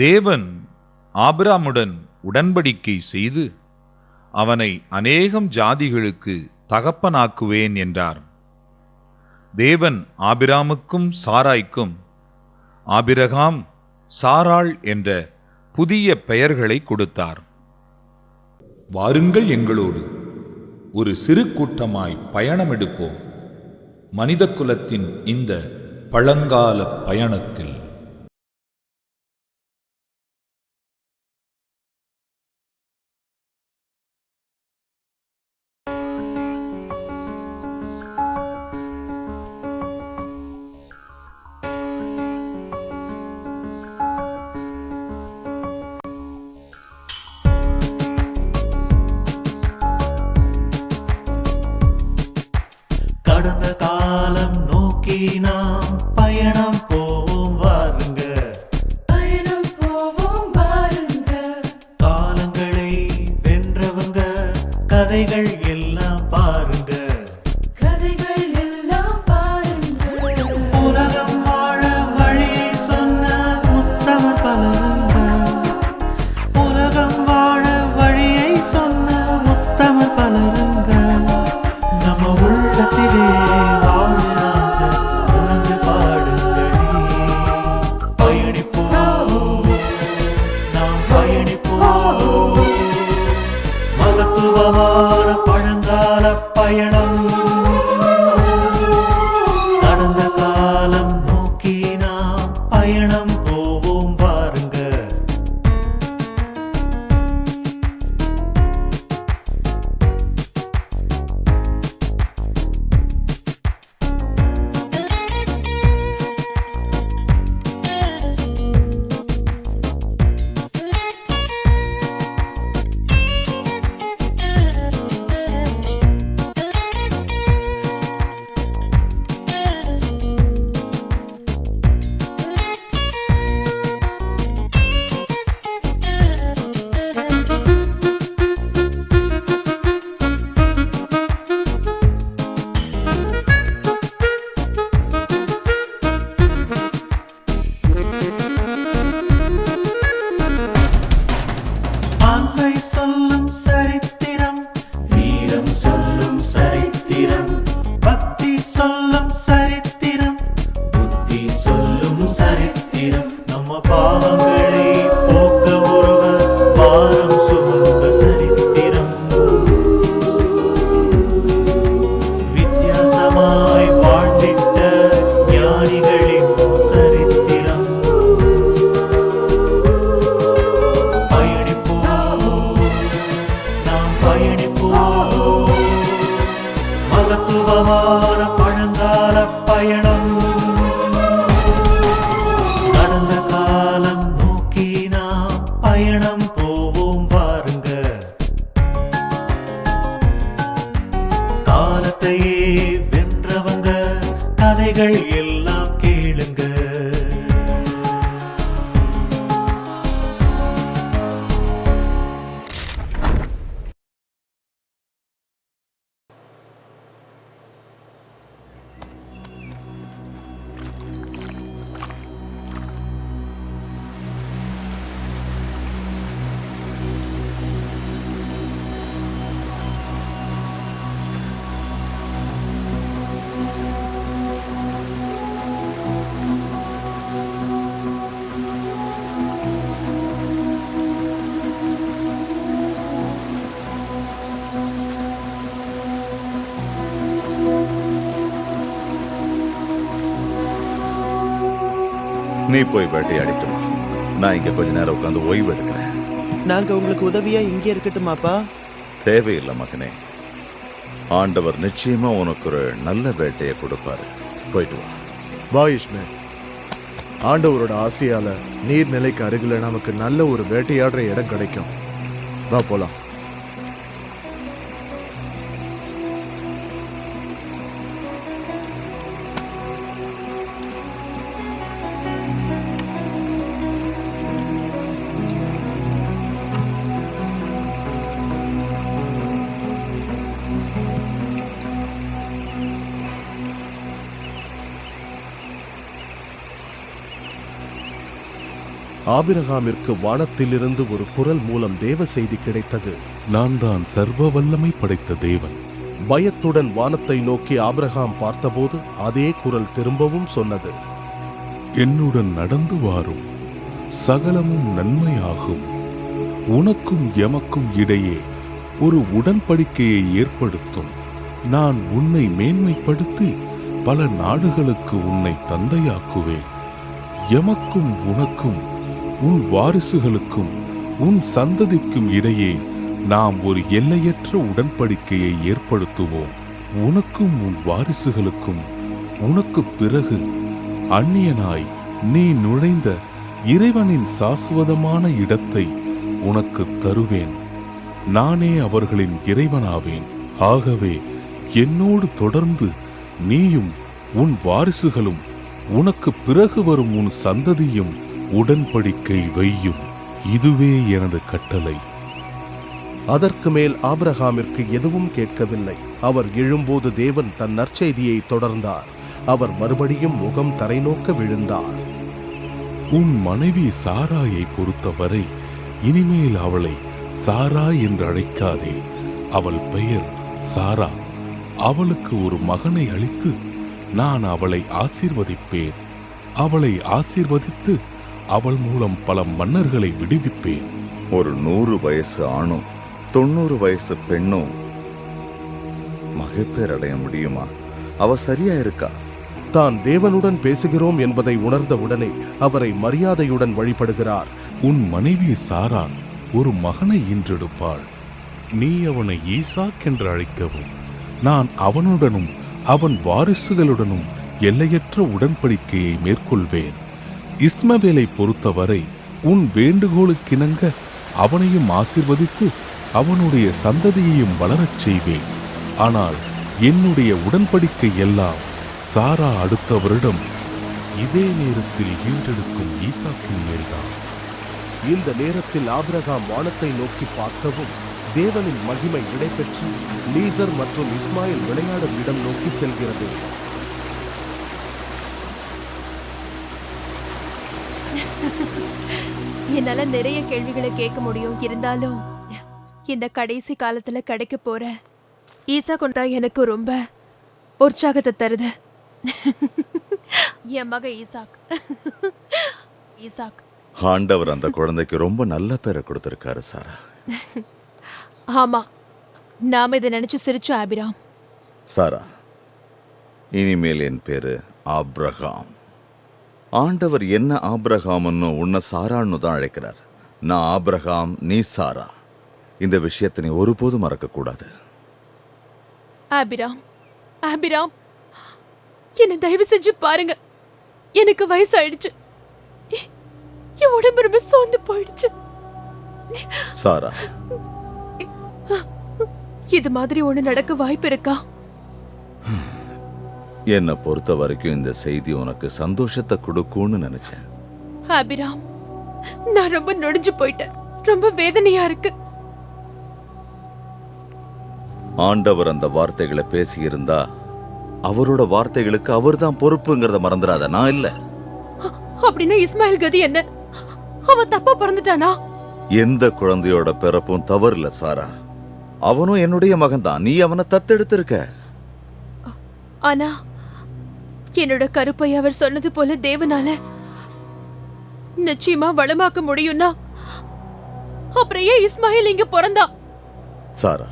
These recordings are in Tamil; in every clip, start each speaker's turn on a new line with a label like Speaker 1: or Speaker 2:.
Speaker 1: தேவன் ஆபிராமுடன் உடன்படிக்கை செய்து அவனை அநேகம் ஜாதிகளுக்கு தகப்பனாக்குவேன் என்றார். தேவன் ஆபிராமுக்கும் சாராய்க்கும் ஆபிரகாம், சாராள் என்ற புதிய பெயர்களை கொடுத்தார். வாருங்கள், எங்களோடு ஒரு சிறு கூட்டமாய் பயணமெடுப்போம். மனித குலத்தின் இந்த பழங்கால பயணத்தில்
Speaker 2: கடந்த காலம் நோக்கி நாம் பயணம் போவோம் வாருங்க,
Speaker 3: பயணம் போவோம் வாருங்க.
Speaker 2: காலங்களை வென்றவங்க கதைகள் எல்லாம் பாருங்க,
Speaker 3: கதைகள் எல்லாம் பாருங்க.
Speaker 2: உலகம் வாழ வழியை சொன்ன உத்தமர் பலருங்க, உலகம் வாழ வழியை சொன்ன உத்தமர் பலருங்க. நம்ம உள்ளத்திலே வாழ்கிறாங்க, உணர்ந்து பாடுங்களே. பயணிப்போம், நாம் பயணிப்போம். மகத்துவமான பழங்கால பயணம், கடந்த காலம் நோக்கி நாம் பயணம் போவோம் வாருங்க. அன்பை சொல்லும் சரித்திரம், வீரம் சொல்லும் சரித்திரம், பக்தி சொல்லும் சரித்திரம், புத்தி சொல்லும் சரித்திரம். நம்ம பாவங்களை போக்க ஒருவர் பாரம் சுமந்த சரித்திரம், வித்தியாசமாய் வாழ்ந்திட்ட ஞானிகளின் சரித்திரம். பயணிப்போம், மகத்துவமான பழங்கால பயணம், கடந்த காலம் நோக்கி நாம் பயணம் போவோம் வாருங்க. காலத்தையே வென்றவங்க கதைகள் எல்லாம் கேளுங்க.
Speaker 4: நீ போய் வேட்டையாடிட்டு வா. நான் இங்க கொஞ்ச நேரம் உட்காந்து ஓய்வு எடுக்கிறேன்.
Speaker 5: நாங்க உங்களுக்கு உதவியா இங்க இருக்கட்டுமாப்பா?
Speaker 4: தேவையில்லை மகனே. ஆண்டவர் நிச்சயமா உனக்கு ஒரு நல்ல வேட்டையை கொடுப்பாரு. போயிட்டு வா.
Speaker 6: வா இஸ்மேல். ஆண்டவரோட ஆசையால நீர்நிலைக்கு அருகில நமக்கு நல்ல ஒரு வேட்டையாடுற இடம் கிடைக்கும். வா போலாம்.
Speaker 7: ஆபிரகாமிற்கு வானத்திலிருந்து ஒரு குரல் மூலம் தேவ செய்தி கிடைத்தது.
Speaker 8: நான் தான் சர்வ வல்லமை படைத்த தேவன்.
Speaker 7: பயத்துடன் வானத்தை நோக்கி ஆபிரகாம் பார்த்தபோது அதே குரல் திரும்பவும் சொன்னது,
Speaker 8: என்னுடன் நடந்து வாரும், சகலமும் நன்மையாகும். உனக்கும் எமக்கும் இடையே ஒரு உடன்படிக்கையை ஏற்படுத்தும். நான் உன்னை மேன்மைப்படுத்தி பல நாடுகளுக்கு உன்னை தந்தையாக்குவேன். எமக்கும் உனக்கும் உன் வாரிசுகளுக்கும் உன் சந்ததிக்கும் இடையே நாம் ஒரு எல்லையற்ற உடன்படிக்கையை ஏற்படுத்துவோம். உனக்கும் உன் வாரிசுகளுக்கும் உனக்கு பிறகு அந்நியனாய் நீ நுழைந்த இறைவனின் சாஸ்வதமான இடத்தை உனக்கு தருவேன். நானே அவர்களின் இறைவனாவேன். ஆகவே என்னோடு தொடர்ந்து நீயும் உன் வாரிசுகளும் உனக்கு பிறகு வரும் உன் சந்ததியும் உடன்படிக்கை வையும். இதுவே எனது கட்டளை.
Speaker 7: அதற்கு மேல் ஆபிரகாமிற்கு எதுவும் கேட்கவில்லை. அவர் எழும்போது தேவன் தன் நற்செய்தியை தொடர்ந்தார். அவர் மறுபடியும் முகம் தரைநோக்க விழுந்தார்.
Speaker 8: உன் மனைவி சாராயை பொறுத்தவரை இனிமேல் அவளை சாரா என்று அழைக்காதே. அவள் பெயர் சாரா. அவளுக்கு ஒரு மகனை அளித்து நான் அவளை ஆசீர்வதிப்பேன். அவளை ஆசீர்வதித்து அவள் மூலம் பல மன்னர்களை விடுவிப்பேன்.
Speaker 4: ஒரு 100 வயசு ஆணும் 90 வயசு பெண்ணும் மகப்பேர் அடைய முடியுமா? அவ சரியா இருக்கா?
Speaker 7: தான் தேவனுடன் பேசுகிறோம் என்பதை உணர்ந்தவுடனே அவரை மரியாதையுடன் வழிபடுகிறார்.
Speaker 8: உன் மனைவி சாரா ஒரு மகனை ஈன்றெடுப்பாள். நீ அவனை ஈசாக் என்று அழைக்கவும். நான் அவனுடனும் அவன் வாரிசுகளுடனும் எல்லையற்ற உடன்படிக்கையை மேற்கொள்வேன். இஸ்மவேலை பொறுத்தவரை உன் வேண்டுகோளுக்கிணங்க அவனையும் ஆசீர்வதித்து அவனுடைய சந்ததியையும் வளரச் செய்வேன். ஆனால் என்னுடைய உடன்படிக்கை எல்லாம் சாரா அடுத்த வருடம் இதே நேரத்தில் ஈன்றெடுக்கும் ஈசாக்கின் மேல்தான்.
Speaker 7: இந்த நேரத்தில் ஆபிரகாம் வானத்தை நோக்கி பார்க்கவும் தேவனின் மகிமை இடைபெற்று லீசர் மற்றும் இஸ்மாயில் விளையாடும் இடம் நோக்கி செல்கிறது.
Speaker 9: என்னால நிறைய கேள்விகளை கேட்க முடியும். இருந்தாலும் இந்த கடைசி காலத்துல கிடைக்க போற ஈசா கொண்டா எனக்கு ரொம்ப உற்சாகத்தை தருது. என் மக ஈசாக். ஈசாக்.
Speaker 4: ஆண்டவர் அந்த குழந்தைக்கு ரொம்ப நல்ல பேரை கொடுத்திருக்காரு சாரா.
Speaker 9: ஆமா, நாம இதை நினைச்சு சிரிச்சோம் ஆபிராம்.
Speaker 4: சாரா, இனிமேல் என் பேரு ஆபிரகாம். ஆண்டவர் என்ன ஆபிரகாம்னு உன்னை சாரான்னு தான் அழைக்கிறார். நான் ஆபிரகாம், நீ சாரா. இந்த விஷயத்தை நீ ஒருபோதும் மறக்கக்கூடாது.
Speaker 9: ஆபிராம், ஆபிராம், என்ன தயவு செஞ்சு பாருங்க. எனக்கு வயசாயிடுச்சு. என் உடம்பு ரொம்ப சோர்ந்து போயிடுச்சு.
Speaker 4: சாரா,
Speaker 9: இது மாதிரி ஒண்ணு நடக்க வாய்ப்பு இருக்கா?
Speaker 4: என்னை பொறுத்த வரைக்கும் இந்த செய்தி உனக்கு சந்தோஷத்தை கொடுக்கும்னு நினைச்சேன்.
Speaker 9: ஆபிராம், நான் ரொம்ப நொடிஞ்சு போயிட்டேன். ரொம்ப வேதனையா இருக்கு.
Speaker 4: ஆண்டவர் அந்த வார்த்தைகளை பேசியிருந்தா அவரோட வார்த்தைகளுக்கு அவர்தான் பொறுப்புங்கிறத மறந்துடாத. நான் இல்ல.
Speaker 9: அப்படின்னா இஸ்மாயில் கதி என்ன? அவன் தப்பா பிறந்துட்டானா?
Speaker 4: எந்த குழந்தையோட பிறப்பும் தவறில்ல சாரா. அவனும் என்னுடைய மகன்தான். நீ அவனை தத்தெடுத்திருக்க.
Speaker 9: ஆனா என்னோட கருப்பை அவர் சொன்னது போல தேவனால நிச்சயமா வளமாக்க முடியும்னா அப்புறம் ஏன் இஸ்மாயில் இங்க பிறந்தா?
Speaker 4: சாரா,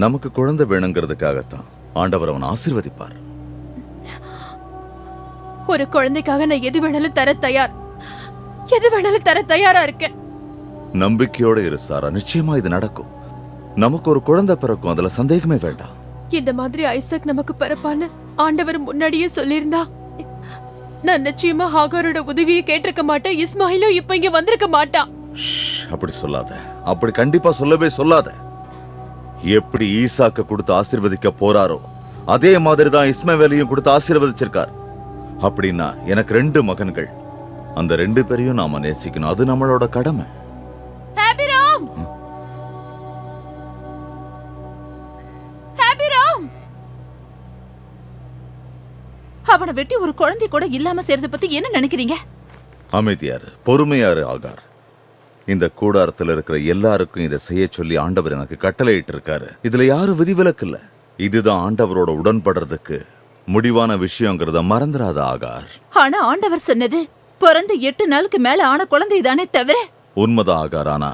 Speaker 4: நமக்கு குழந்தை வேணுங்கிறதுக்காகத்தான் ஆண்டவர் அவன் ஆசீர்வதிப்பார்.
Speaker 9: ஒரு குழந்தைக்காக நான் எது வேணாலும் தர தயார். எது வேணாலும் தர தயாரா இருக்கேன்.
Speaker 4: நம்பிக்கையோட இரு சாரா. நிச்சயமா இது நடக்கும். நமக்கு ஒரு குழந்தை பிறக்கும். அதுல சந்தேகமே வேண்டாம்.
Speaker 9: இந்த மாதிரி ஐசக் நமக்கு பிறப்பான்னு ஆண்டவர் முன்னாடியே சொல்லியிருந்தா நான் நிச்சயமா ஹாகாரோட உதவியை கேட்டிருக்க மாட்டேன். இஸ்மாயிலும் இப்ப இங்க வந்திருக்க மாட்டான்.
Speaker 4: அப்படி சொல்லாத. அப்படி கண்டிப்பா சொல்லவே சொல்லாத. எப்படி ஈசாக்க கொடுத்து ஆசீர்வதிக்க போறாரோ அதே மாதிரிதான் இஸ்மவேலையும் கொடுத்து ஆசீர்வதிச்சிருக்கார். அப்படின்னா எனக்கு 2 மகன்கள். அந்த 2 பேரையும் நாம நேசிக்கணும். அது நம்மளோட கடமை.
Speaker 9: ஆபிராம், ஆபிராம்,
Speaker 10: அவனை வெட்டி ஒரு குழந்தை கூட இல்லாம செய்யறத பத்தி என்ன நினைக்கிறீங்க?
Speaker 4: அமைதியாரு, பொறுமையாரு ஆகார். இந்த கூடாரத்தில் இருக்கிற எல்லாருக்கும் இதை செய்ய சொல்லி ஆண்டவர் எனக்கு கட்டளையிட்டு இருக்காரு. இதுல யாரும் விதிவிலக்கு இல்ல. இதுதான் ஆண்டவரோட உடன்படுறதுக்கு முடிவான விஷயங்கிறத மறந்துடாத ஆகார்.
Speaker 10: ஆனா ஆண்டவர் சொன்னது பிறந்து 8 நாளுக்கு மேல ஆன குழந்தை தானே தவிர.
Speaker 4: உண்மைதான் ஆகார். ஆனா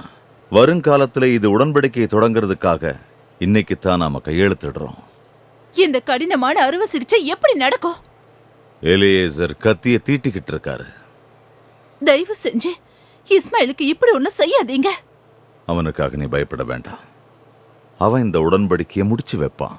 Speaker 4: வருங்காலத்துல இது உடன்படிக்கையை தொடங்குறதுக்காக இன்னைக்குத்தான் நாம கையெழுத்திடுறோம்.
Speaker 10: இந்த கடினமான அறுவை சிகிச்சை எப்படி நடக்கும்?
Speaker 4: எலியேசர் கத்திய தீட்டிக்கிட்டு இருக்காரு.
Speaker 10: தயவு செஞ்சு இஸ்மாயிலுக்கு இப்படி ஒண்ணும் செய்யாதீங்க.
Speaker 4: அவனுக்காக நீ பயப்பட வேண்டாம். அவன் இந்த உடன்படிக்கையை முடிச்சு வைப்பான்.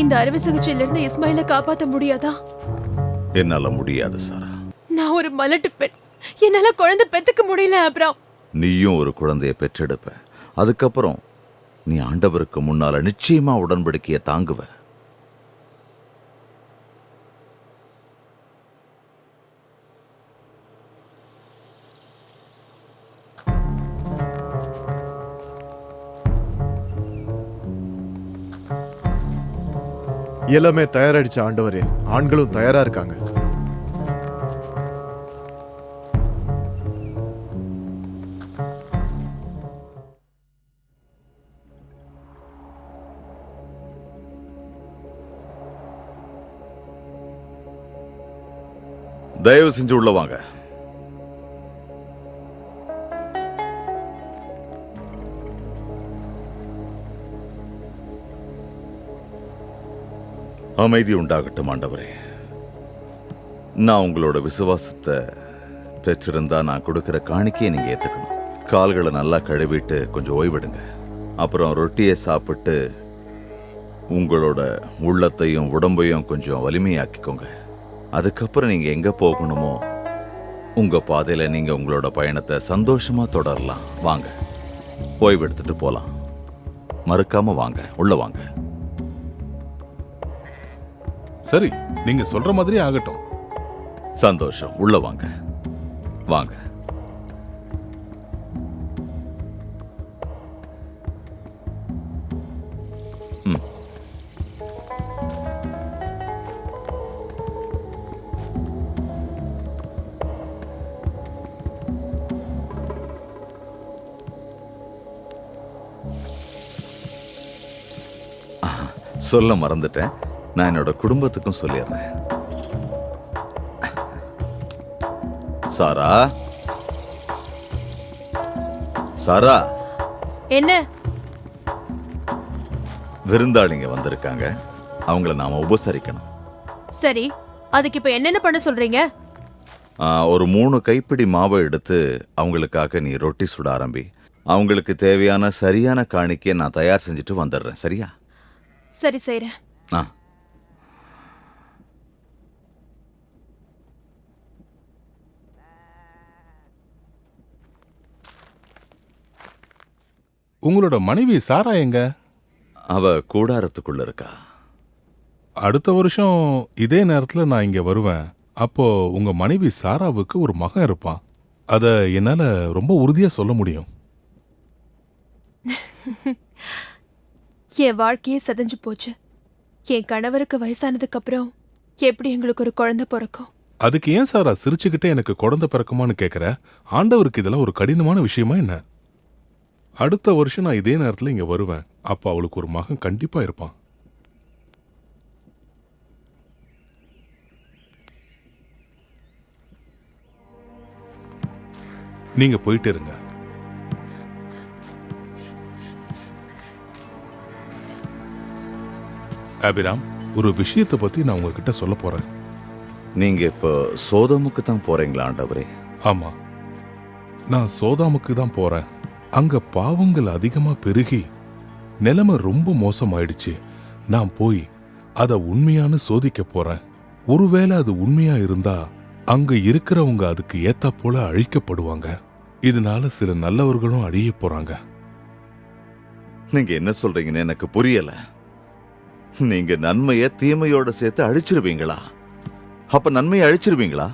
Speaker 9: இந்த அறுவை சிகிச்சையிலிருந்து இஸ்மாயிலை காப்பாற்ற முடியாதா?
Speaker 4: என்னால முடியாது சாரா.
Speaker 9: நான் ஒரு மலட்டு பெண். என்னால குழந்தை பெத்துக்க முடியல அப்புறம்.
Speaker 4: நீயும் ஒரு குழந்தைய பெற்றெடுப்ப. அதுக்கப்புறம் நீ ஆண்டவருக்கு முன்னால நிச்சயமா உடன்படிக்கையை தாங்குவ.
Speaker 6: எல்லாமே தயாராயிடுச்சு ஆண்டவரே. ஆண்களும் தயாரா இருக்காங்க.
Speaker 4: தயவு செஞ்சு உள்ள வாங்க. அமைதி உண்டாகட்டும் ஆண்டவரே. நான் உங்களோட விசுவாசத்தை பெற்றிருந்தா நான் கொடுக்கிற காணிக்கையை நீங்க ஏத்துக்கணும். கால்களை நல்லா கழுவிட்டு கொஞ்சம் ஓய்விடுங்க. அப்புறம் ரொட்டியை சாப்பிட்டு உங்களோட உள்ளத்தையும் உடம்பையும் கொஞ்சம் வலிமையாக்கிக்கோங்க. அதுக்கப்புறம் நீங்க எங்க போகணுமோ உங்க பாதையில நீங்க உங்களோட பயணத்தை சந்தோஷமா தொடரலாம். வாங்க, ஓய்வெடுத்துட்டு போலாம். மறுக்காம வாங்க, உள்ள வாங்க.
Speaker 8: சரி, நீங்க சொல்ற மாதிரி ஆகட்டும்.
Speaker 4: சந்தோஷம். உள்ள வாங்க, வாங்க. சொல்ல மறந்துட்டேன். நான் என்னோட குடும்பத்துக்கும் சொல்லிடுறேன். சாரா, சாரா.
Speaker 9: என்ன?
Speaker 4: விருந்தாளிங்க வந்திருக்காங்க. அவங்கள நாம உபசரிக்கணும்.
Speaker 9: சரி, அதுக்கு இப்ப என்னென்ன பண்ண சொல்றீங்க?
Speaker 4: ஒரு 3 கைப்பிடி மாவை எடுத்து அவங்களுக்காக நீ ரொட்டி சுட ஆரம்பி. அவங்களுக்கு தேவையான சரியான காணிக்கையை நான் தயார் செஞ்சுட்டு வந்துடுறேன். சரியா?
Speaker 9: சரி, செய்றேன்.
Speaker 8: உங்களோட மனைவி சாரா எங்க?
Speaker 4: அவ கூடாரத்துக்குள்ள இருக்கா.
Speaker 8: அடுத்த வருஷம் இதே நேரத்துல நான் இங்க வருவேன். அப்போ உங்க மனைவி சாராவுக்கு ஒரு மகன் இருப்பான். அத என்னால ரொம்ப உறுதியா சொல்ல முடியும்.
Speaker 9: என் வாழ்க்கையே செதஞ்சு போச்சு. என் கணவருக்கு வயசானதுக்கு அப்புறம் எப்படி எங்களுக்கு ஒரு குழந்தை பிறக்கும்?
Speaker 8: அதுக்கு ஏன் சாரா சிரிச்சுக்கிட்டே எனக்கு குழந்தை பிறக்குமான்னு கேக்குற? ஆண்டவருக்கு இதெல்லாம் ஒரு கடினமான விஷயமா என்ன? அடுத்த வருஷம் நான் இதே நேரத்துல இங்க வருவேன். அப்ப அவளுக்கு ஒரு மகன் கண்டிப்பா இருப்பான். நீங்க போயிட்டு இருங்க. அபிராம், ஒரு விஷயத்தை பத்தி நான் உங்ககிட்ட சொல்ல போறேன்.
Speaker 4: நீங்க இப்போ சோதோமுக்கு தான் போறீங்களா ஆண்டவரே?
Speaker 8: ஆமா, நான் சோதாமுக்கு தான் போறேன். அங்க பாவங்கள் அதிகமா பெருகி நிலைமை ரொம்ப மோசமாயிடுச்சு. நான் போய் அத உண்மையானு சோதிக்க போறேன். ஒருவேளை அது உண்மையா இருந்தா அங்க இருக்கிறவங்க அதுக்கு ஏத்தா போல அழிக்கப்படுவாங்க. இதனால சில நல்லவர்களும் அழிய போறாங்க.
Speaker 4: நீங்க என்ன சொல்றீங்கன்னு எனக்கு புரியல. நீங்க நன்மைய தீமையோட சேர்த்து அழிச்சிருவீங்களா? அப்ப நன்மையை அழிச்சிருவீங்களா?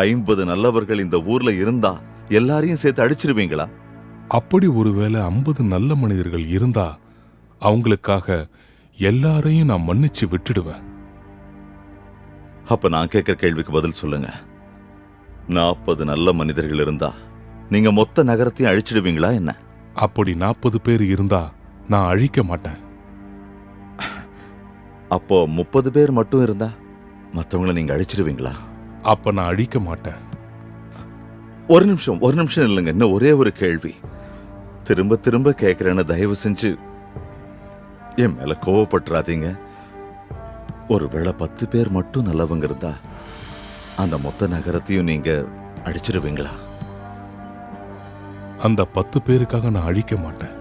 Speaker 4: 50 நல்லவர்கள் இந்த ஊர்ல இருந்தா எல்லாரையும் சேர்த்து அழிச்சிருவீங்களா?
Speaker 8: அப்படி ஒருவேளை 50 நல்ல மனிதர்கள் இருந்தா அவங்களுக்காக எல்லாரையும் நான் மன்னிச்சு விட்டுடுவேன்.
Speaker 4: அப்ப நான் கேட்கிற கேள்விக்கு பதில் சொல்லுங்க. 40 நல்ல மனிதர்கள் இருந்தா நீங்க மொத்த நகரத்தையும் அழிச்சிடுவீங்களா என்ன?
Speaker 8: அப்படி 40 பேர் இருந்தா நான் அழிக்க மாட்டேன்.
Speaker 4: அப்போ 30 பேர் மட்டும் இருந்தா மற்றவங்களை நீங்க அழிச்சிடுவீங்களா?
Speaker 8: அப்ப நான் அழிக்க மாட்டேன்.
Speaker 4: ஒரு நிமிஷம் இல்லைங்க. இன்னும் ஒரே ஒரு கேள்வி. திரும்ப திரும்ப கேட்கிறேன்னு தயவு செஞ்சு என் மேல கோவப்பட்டுறாதீங்க. ஒருவேளை 10 பேர் மட்டும் நல்லவங்க இருந்தா அந்த மொத்த நகரத்தையும் நீங்க அழிச்சிருவீங்களா?
Speaker 8: அந்த 10 பேருக்காக நான் அழிக்க மாட்டேன்.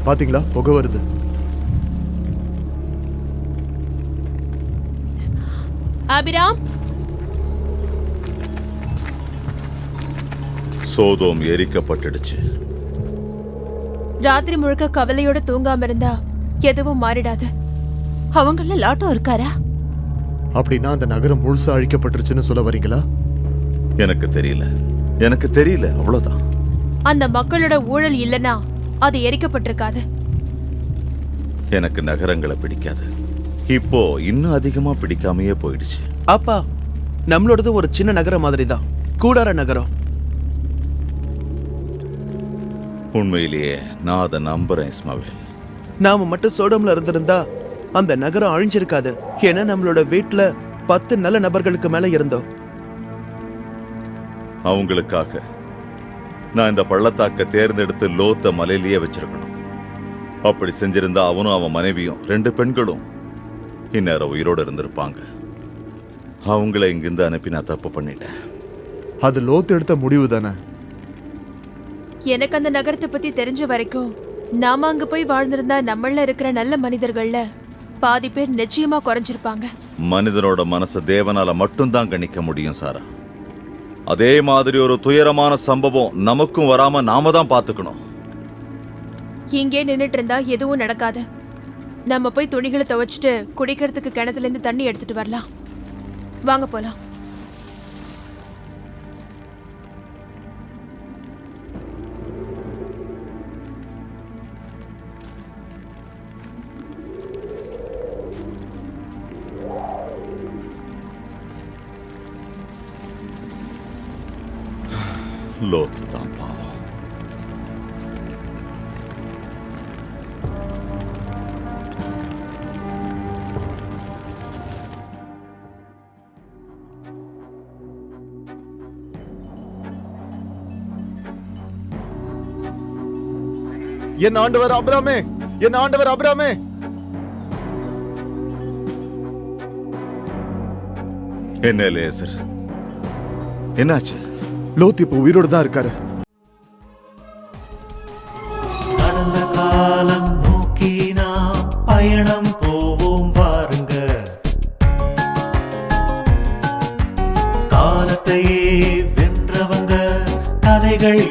Speaker 6: பாத்தீங்களா, புகை வருது.
Speaker 9: அபிராம்,
Speaker 4: சோதோம் எரிக்கப்பட்டுடுச்சு.
Speaker 9: ராத்திரி முழுக்க கவலையோட தூங்காம இருந்தா எதுவும் மாறிடாது.
Speaker 10: அவங்கள லாட்டோ இருக்காரா?
Speaker 6: அப்படின்னா அந்த நகரம் முழுசா அழிக்கப்பட்டுருச்சுன்னு சொல்ல வரீங்களா?
Speaker 4: எனக்கு தெரியல அவ்வளவுதான்.
Speaker 9: அந்த மக்களோட ஊழல் இல்லனா அது எரிக்கப்பட்டிருக்காது.
Speaker 4: எனக்கு நகரங்களை பிடிக்காது. இப்போ இன்னும் அதிகமா பிடிக்காமையே போயிடுச்சு.
Speaker 5: அப்பா, நம்மளோடது ஒரு சின்ன நகரம் மாதிரி தான், கூடார நகரம்.
Speaker 4: உண்மையிலேயே நான் அதை நம்புறேன் இஸ்மாவேல்.
Speaker 5: நாம மட்டும் சோடம்ல இருந்திருந்தா அந்த நகரம் அழிஞ்சிருக்காது. ஏன்னா நம்மளோட வீட்டுல 10 நல்ல நபர்களுக்கு மேல இருந்தோம்.
Speaker 4: அவங்களுக்காக நான் இந்த பள்ளத்தாக்க தேர்ந்தெடுத்து லோத்த மலையிலேயே வச்சிருக்கணும். அப்படி செஞ்சிருந்தா அவனும் அவன் மனைவியும் 2 பெண்களும் இந்நேரம் உயிரோடு இருந்திருப்பாங்க. அவங்கள இங்கிருந்து அனுப்பி நான் தப்பு பண்ணிட்டேன்.
Speaker 6: அது லோத் எடுத்த முடிவு தானே.
Speaker 9: எனக்கு அந்த நகரத்தை பத்தி தெரிஞ்ச வரைக்கும் நாம அங்க போய் வாழ்ந்திருந்தா நம்மள இருக்கிற நல்ல மனிதர்கள்ல பாதி பேர் நிச்சயமா குறைஞ்சிருப்பாங்க.
Speaker 4: மனிதனோட மனசை தேவனால மட்டும்தான் கணிக்க முடியும் சாரா. அதே மாதிரி ஒரு துயரமான சம்பவம் நமக்கும் வராம நாம தான் பாத்துக்கணும்.
Speaker 9: இங்கே நின்னுட்டு இருந்தா எதுவும் நடக்காது. நம்ம போய் துணிகளை துவைச்சிட்டு குடிக்கிறதுக்கு கிணத்துல இருந்து தண்ணி எடுத்துட்டு வரலாம். வாங்க போலாம்.
Speaker 4: லோத்து தான் பாவம்.
Speaker 6: என் ஆண்டவர் அபிராமே, என் ஆண்டவர் அபிராமே.
Speaker 4: என்ன லேசர், என்னாச்சு?
Speaker 6: லோத் இப்போ உயிரோடு தான் இருக்காரு.
Speaker 2: கடந்த காலம் நோக்கி நாம் பயணம் போவோம் வாருங்க. காலத்தையே வென்றவங்க கதைகள்